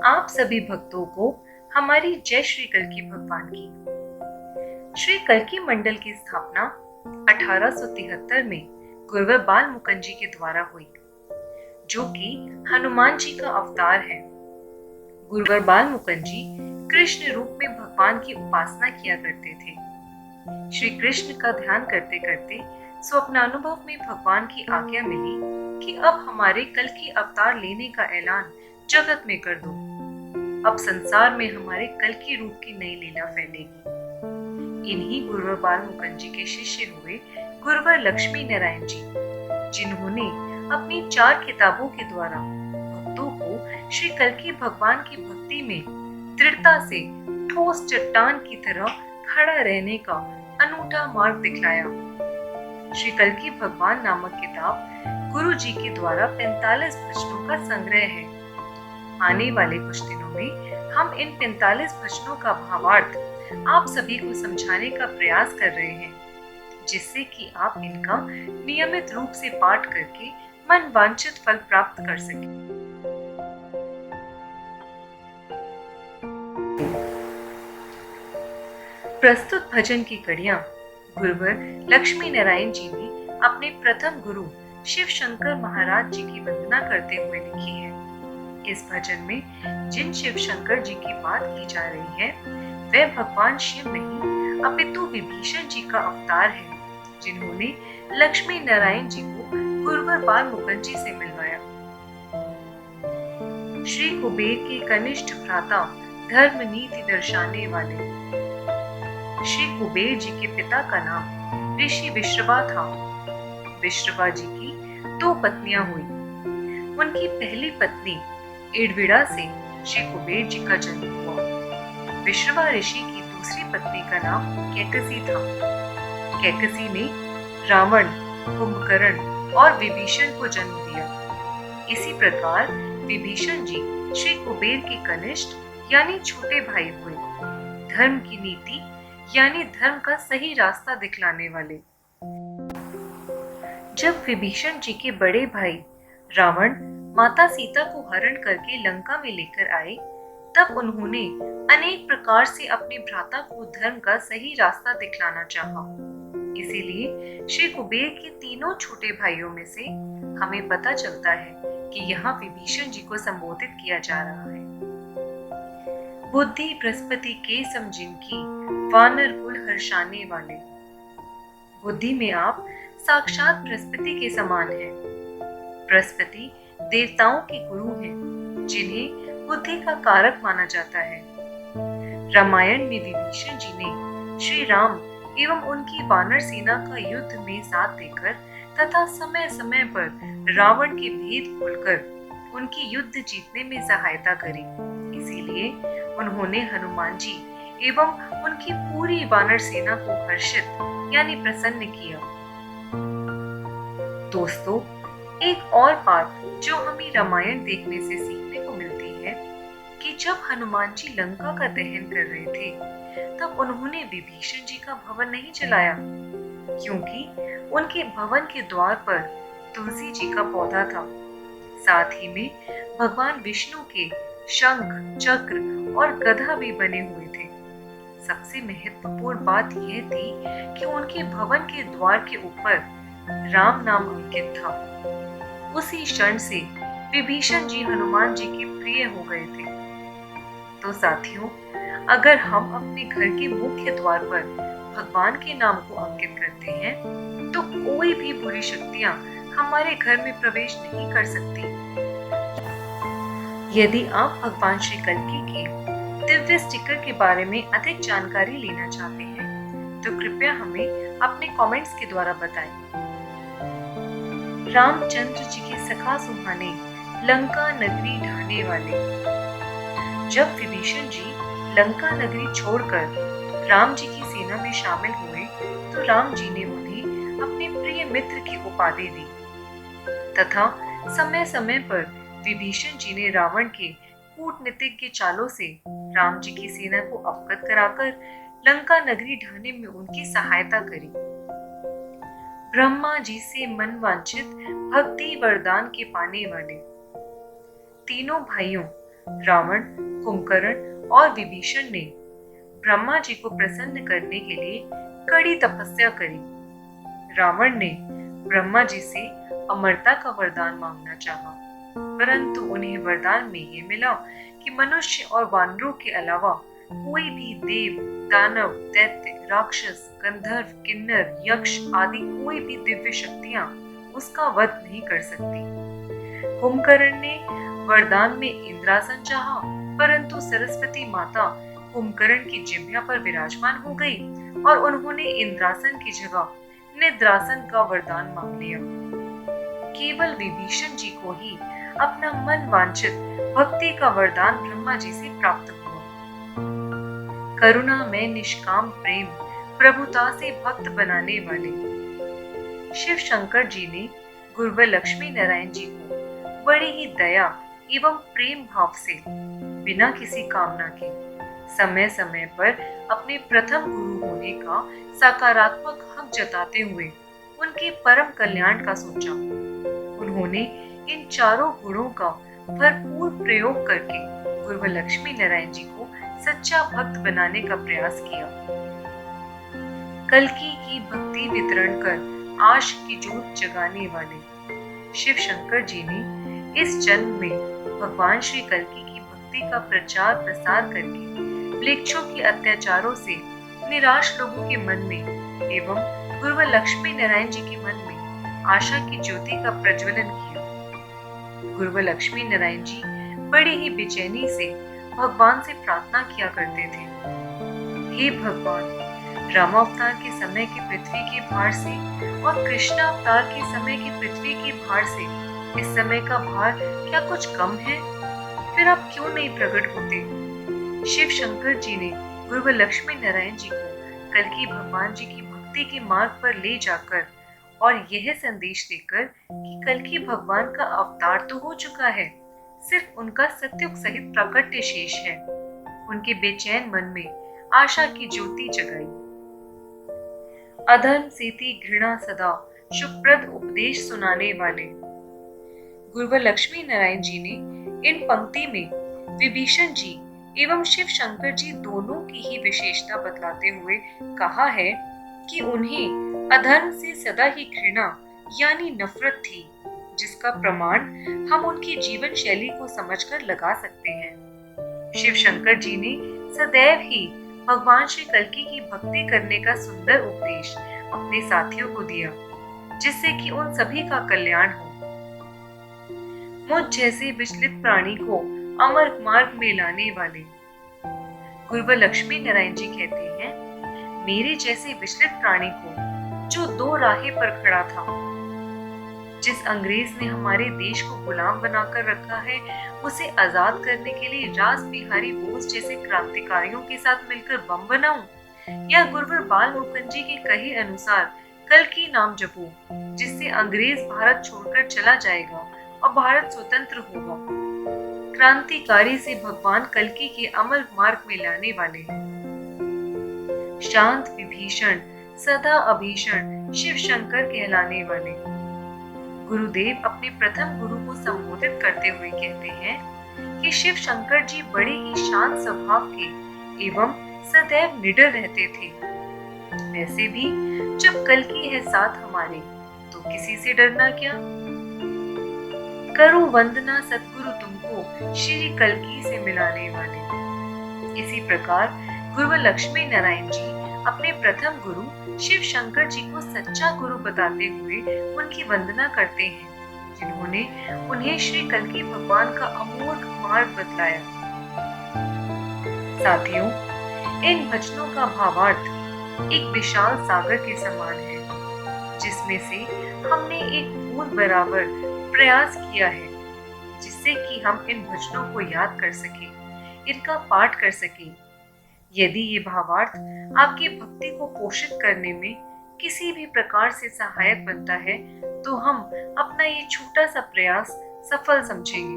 आप सभी भक्तों को हमारी जय श्री कल्की भगवान की। श्री कल्की मंडल की स्थापना 1873 में गुरुवर बाल मुकुंद जी के द्वारा हुई, जो कि हनुमान जी का अवतार है। गुरुवर बाल मुकुंद जी कृष्ण रूप में भगवान की उपासना किया करते थे। श्री कृष्ण का ध्यान करते करते स्वप्नानुभव में भगवान की आज्ञा मिली कि अब हमारे कल्की अवतार लेने का ऐलान जगत में कर दो। अब संसार में हमारे कल्की रूप की नई लीला फैलेगी। इन्हीं गुरुवर बाल मुकुंद जी के शिष्य हुए गुरुवर लक्ष्मी नारायण जी, जिन्होंने अपनी 4 किताबों के द्वारा भक्तों को श्री कल्की भगवान की भक्ति में दृढ़ता से ठोस चट्टान की तरह खड़ा रहने का अनूठा मार्ग दिखलाया। श्री कल्की भगवान नामक किताब गुरु जी के द्वारा 45 भजनों का संग्रह है। आने वाले कुछ दिनों में हम इन 45 भजनों का भावार्थ आप सभी को समझाने का प्रयास कर रहे हैं, जिससे कि आप इनका नियमित रूप से पाठ करके मन वांछित फल प्राप्त कर सकें। प्रस्तुत भजन की कड़ियां गुरुवर लक्ष्मी नारायण जी ने अपने प्रथम गुरु शिव शंकर महाराज जी की वंदना करते हुए लिखी है। इस भजन में जिन शिव शंकर जी की बात की जा रही है, वे भगवान शिव नहीं अपितु विभीषण जी का अवतार है, जिन्होंने लक्ष्मी नारायण जी को गुरुवर बाल मुकुंद जी से मिलवाया। श्री कुबेर के कनिष्ठ भ्राता धर्म नीति दर्शाने वाले श्री कुबेर जी के पिता का नाम ऋषि विश्रवा था। विश्रवा जी की 2 पत्नियां हुई। उनकी पहली पत्नी एडविड़ा से श्री कुबेर जी का जन्म हुआ। विश्रवा ऋषि की दूसरी पत्नी का नाम कैकसी था। कैकसी ने रावण, कुंभकर्ण और विभीषण को जन्म दिया। इसी प्रकार विभीषण जी श्री कुबेर के कनिष्ठ यानी छोटे भाई हुए, धर्म की नीति यानी धर्म का सही रास्ता दिखलाने वाले। जब विभीषण जी के बड़े भाई रावण माता सीता को हरण करके लंका में लेकर आए, तब उन्होंने अनेक प्रकार से अपने भ्राता को धर्म का सही रास्ता दिखलाना चाहा। इसीलिए श्री कुबेर के तीनों छोटे भाइयों में से हमें पता चलता है कि यहाँ विभीषण जी को संबोधित किया जा रहा है। बुद्धि बृहस्पति के सम जिनकी, वानर कुल हर्षाने वाले। बुद्धि में आप साक्षात बृहस्पति के समान हैं। बृहस्पति देवताओं के गुरु हैं, जिन्हें बुद्धि का कारक माना जाता है। रामायण में विभीषण जी ने श्री राम एवं उनकी वानर सेना का युद्ध में साथ देकर तथा समय समय पर रावण के भेद खोलकर उनकी युद्ध जीतने में सहायता करी। इसीलिए उन्होंने हनुमान जी एवं उनकी पूरी वानर सेना को हर्षित यानी प्रसन्न किया। दोस्तों, एक और बात जो हमें रामायण देखने से सीखने को मिलती है कि जब हनुमान जी लंका का दहन कर रहे थे, तब उन्होंने विभीषण जी का भवन नहीं जलाया, क्योंकि उनके भवन के द्वार पर तुलसी जी का पौधा था। साथ ही में भगवान विष्णु के शंख, चक्र और गदा भी बने हुए थे। सबसे महत्वपूर्ण बात यह थी कि उनके भवन के द्वार के ऊपर राम नाम अंकित था। उसी क्षण से विभीषण जी हनुमान जी के प्रिय हो गए थे। तो साथियों, अगर हम अपने घर के मुख्य द्वार पर भगवान के नाम को अंकित करते हैं, तो कोई भी बुरी शक्तियां हमारे घर में प्रवेश नहीं कर सकती। यदि आप भगवान श्री कल्की के दिव्य स्टिकर के बारे में अधिक जानकारी लेना चाहते हैं, तो कृपया हमें अपने कमेंट्स के द्वारा बताएं। रामचंद्र जी के सखा सुहाने, लंका नगरी ढाने वाले। जब विभीषण जी लंका नगरी छोड़कर राम जी की सेना में शामिल हुए, तो राम जी ने उन्हें अपने प्रिय मित्र की उपाधि दी तथा समय समय पर विभीषण जी ने रावण के कूटनीतिज्ञ चालों से राम जी की सेना को अवगत कराकर लंका नगरी ढाने में उनकी सहायता करी। ब्रह्मा जी से मन वांछित भक्ति वरदान के पाने वाले। तीनों भाइयों रावण, कुंभकर्ण और विभीषण ने ब्रह्मा जी को प्रसन्न करने के लिए कड़ी तपस्या करी। रावण ने ब्रह्मा जी से अमरता का वरदान मांगना चाहा, परंतु उन्हें वरदान में ये मिला कि मनुष्य और वानरों के अलावा कोई भी देव, दानव, दैत्य, राक्षस, गंधर्व, किन्नर, यक्ष आदि कोई भी दिव्य शक्तियां उसका वध नहीं कर सकती। कुंभकर्ण ने वरदान में इंद्रासन चाहा, परंतु सरस्वती माता कुंभकर्ण की जिह्वा पर विराजमान हो गई और उन्होंने इंद्रासन की जगह निद्रासन का वरदान मांग लिया। केवल विभीषण जी को ही अपना मन वांछित भक्ति का वरदान ब्रह्मा जी से प्राप्त हुआ। करुणा में निष्काम प्रेम, प्रभुता से भक्त बनाने वाले शिव शंकर जी ने गुरुवर लक्ष्मी नारायण जी को बड़ी ही दया एवं प्रेम भाव से बिना किसी कामना के समय समय पर अपने प्रथम गुरु होने का सकारात्मक हक जताते हुए उनके परम कल्याण का सोचा। उन्होंने इन चारों गुणों का भरपूर प्रयोग करके गुरुवर लक्ष्मी नारायण जी को सच्चा भक्त बनाने का प्रयास किया। कल्कि की भक्ति वितरण कर आश की जोत जगाने वाले शिव शंकर जी ने इस जन्म में भगवान श्री कल्कि की भक्ति का प्रचार प्रसार करके म्लेच्छों के अत्याचारों से निराश लोगों के मन में एवं गुरुवर लक्ष्मी नारायण जी के मन में आशा की ज्योति का प्रज्वलन किया। गुरुवर लक्ष्मी नारायण जी बड़ी ही बेचैनी से भगवान से प्रार्थना किया करते थे। हे भगवान, रामावतार के समय की पृथ्वी के भार से और कृष्ण अवतार के समय की पृथ्वी के भार से इस समय का भार क्या कुछ कम है? फिर आप क्यों नहीं प्रकट होते? शिव शंकर जी ने गुरुवर लक्ष्मी नारायण जी को कल्कि भगवान जी की भक्ति के मार्ग पर ले जाकर और यह संदेश देकर कि कल्कि भगवान का अवतार तो हो चुका है, सिर्फ उनका सत्युग सहित प्राकट्य शेष है, उनके बेचैन मन में आशा की ज्योति जगाई। अधर्म सेती घृणा सदा शुभप्रद उपदेश सुनाने वाले गुरुवर लक्ष्मी नारायण जी ने इन पंक्ति में विभीषण जी एवं शिव शंकर जी दोनों की ही विशेषता बतलाते हुए कहा है कि उन्हें अधर्म से सदा ही घृणा यानी नफरत थी, जिसका प्रमाण हम उनकी जीवन शैली को समझकर लगा सकते हैं। शिव शंकर जी ने सदैव ही भगवान श्री कल्कि की भक्ति करने का सुंदर उपदेश अपने साथियों को दिया, जिससे कि उन सभी का कल्याण हो। मुझ जैसे विचलित प्राणी को अमर मार्ग में लाने वाले गुरुवर लक्ष्मी नारायण जी कहते हैं, मेरे जैसे विचलित प्राणी को जो दो राहें पर खड़ा था, जिस अंग्रेज ने हमारे देश को गुलाम बनाकर रखा है, उसे आजाद करने के लिए रास बिहारी बोस जैसे क्रांतिकारियों के साथ मिलकर बम बनाऊं, या गुरुवर बाल मुकुंद जी के कहे अनुसार कल्कि नाम जपो, जिससे अंग्रेज भारत छोड़कर चला जाएगा और भारत स्वतंत्र होगा। क्रांतिकारी से भगवान कल्कि के अमल मार्ग में लाने वाले हैं। शांत विभीषण, सदा अभीषण शिव शंकर कहलाने वाले गुरुदेव अपने प्रथम गुरु को संबोधित करते हुए कहते हैं कि शिव शंकर जी बड़े ही शांत स्वभाव के एवं सदैव निडर रहते थे। वैसे भी जब कल्कि है साथ हमारे, तो किसी से डरना क्या। करूं वंदना सतगुरु तुमको श्री कल्कि से मिलाने वाले। इसी प्रकार गुरुवर लक्ष्मी नारायण जी अपने प्रथम गुरु शिव शंकर जी को सच्चा गुरु बताते हुए उनकी वंदना करते हैं, जिन्होंने उन्हें श्री कल्कि भगवान का अमोघ मार्ग बतलाया। साथियों, इन वचनों का भावार्थ एक विशाल सागर के समान है, जिसमें से हमने एक बूंद बराबर प्रयास किया है, जिससे कि हम इन वचनों को याद कर सके, इनका पाठ कर सके। यदि ये भावार्थ आपकी भक्ति को पोषित करने में किसी भी प्रकार से सहायक बनता है, तो हम अपना ये छोटा सा प्रयास सफल समझेंगे।